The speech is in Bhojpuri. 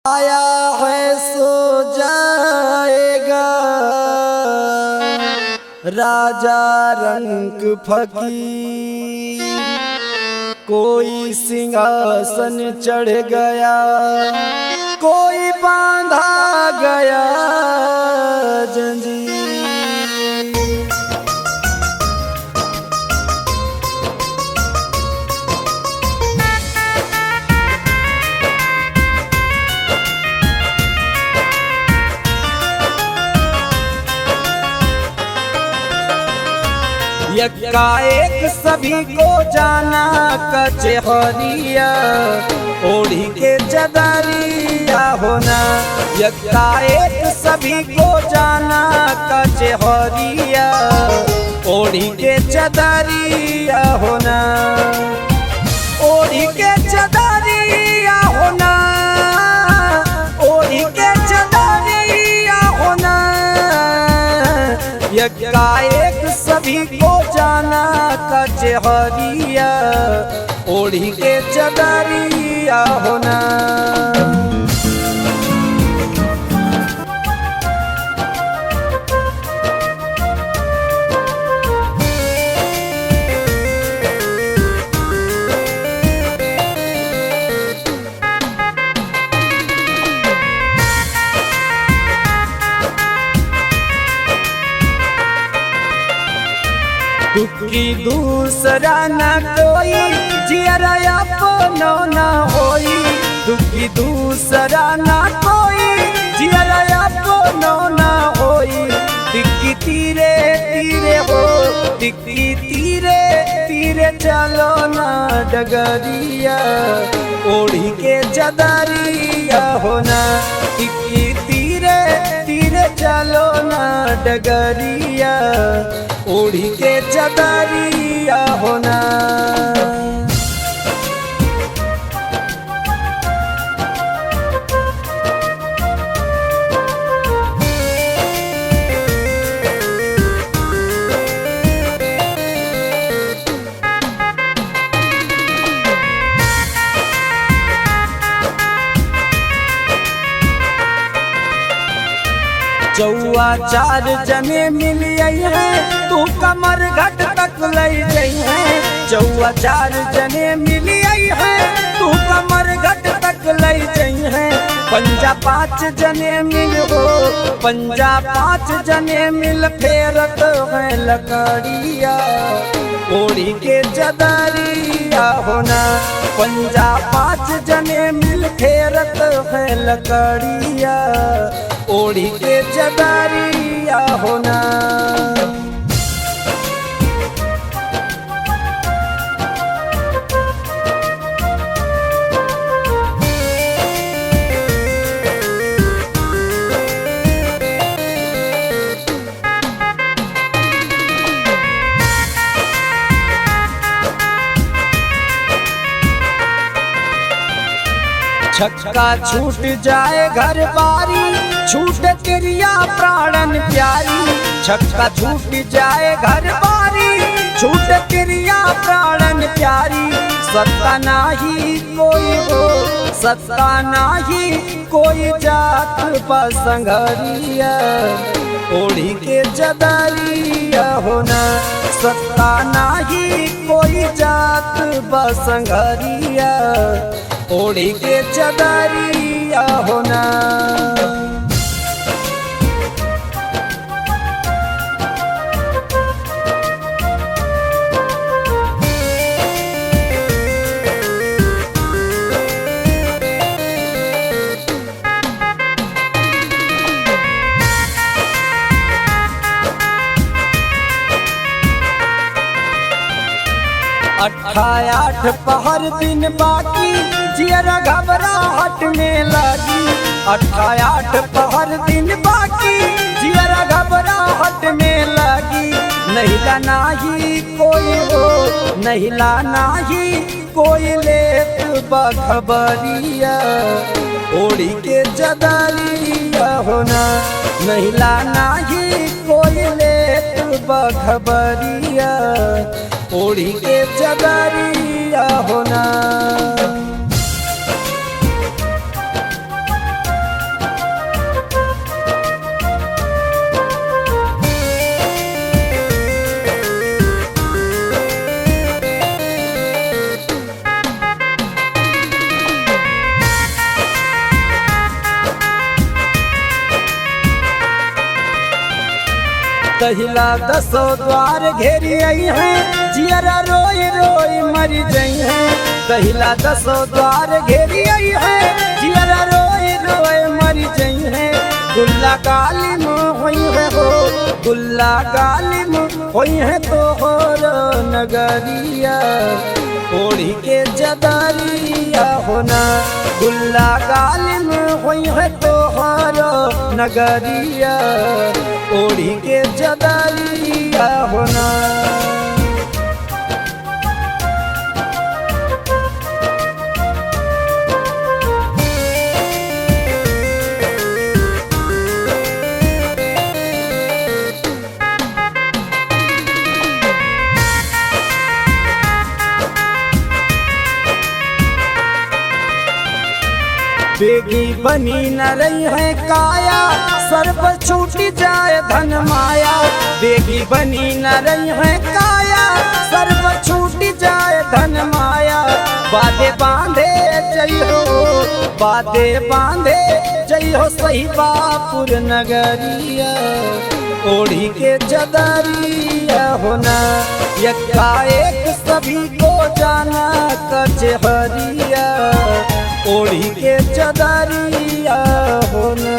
आया है सो जाएगा राजा रंग फकीर। कोई सिंहासन चढ़ गया, कोई बांधा गया जंजीर। एकाएक सभी को जाना कचहरिया, ओढ़ी के चदरिया होना। एकाएक सभी को जाना कचहरिया, ओढ़ी के चदरिया होना। ओढ़ी के चदरिया होना, ओढ़ी के चदरिया होना। एकाएक सभी को जाना कचहरिया, ओढ़ी के चदरिया होना। दुखी दूसरा न कोई, जियरा अपनो न होई। दुखी दूसरा न कोई, जियरा अपनो न होई। दिक्की तीरे तीरे हो, दिक्की तीरे तीरे चलो ना डगरिया, ओढ़ी के चदरिया होना। दिक्की तीरे तीरे चलो ना डगरिया, ओढ़ी के चदरिया होना। चौआ चार जने मिलिए हैं, तू कमर घट तक ले जाइए। चौआ चार जने मिलिए हैं, तू कमर घट तक ले जाइए। पंजा पाँच जने मिल हो, पंजा पाँच जने मिल फेरत है लकड़िया, ओढ़ी के चदरिया होना। पंजा पाँच जने मिल फेरत है लकड़िया, ओढ़ी के चदरिया होना। छक्का छूट जाए घर बारी, छूट क्रिया प्राणन प्यारी। छक्का छूट जाए घर बारी, छूट क्रिया प्राणन प्यारी। सत्ता नाही कोई हो, सत्ता नाही कोई जात बसंगरिया, ओढ़ी के चदरिया होना। सत्ता नाही कोई जात बसंगरिया, ओढ़ी के चदरिया होना। आठ पहर दिन बाकी, जियरा घबराहट में लगी। आठ पहर दिन बाकी, जियरा घबराहट में लगी। नहिला नाही कोई हो, नहिला नाही कोई लेत बखबरिया, ओढ़ी के चदरिया होना। नहिला नाही कोई लेत बखबरिया, ओढ़ी के चदरिया होना। दहिला दसो द्वार घेरी आई है जियरा रोई रोई मर गई है दहिला दसो द्वार घेरी आई है जियरा रोई रोई मर गई है गुल्ला गालिम होई है हो गुल्ला गालिम होई है तो होर नगरिया ओढ़ी के जदरिया होना गुल्ला गालिम होई है तो होर नगरिया ओढ़ी के जदरिया होना। बेगी बनी न रही है काया सर पर छूटी जाए धन माया बेगी बनी न रही है काया सर पर छूटी जाए धन माया बादे बांधे जई हो बादे बांधे जई हो सही बापुर नगरिया ओढ़ी के जदरिया होना यक्का एक सभी को जाना कचहरिया ओढ़ी के जदरिया होना।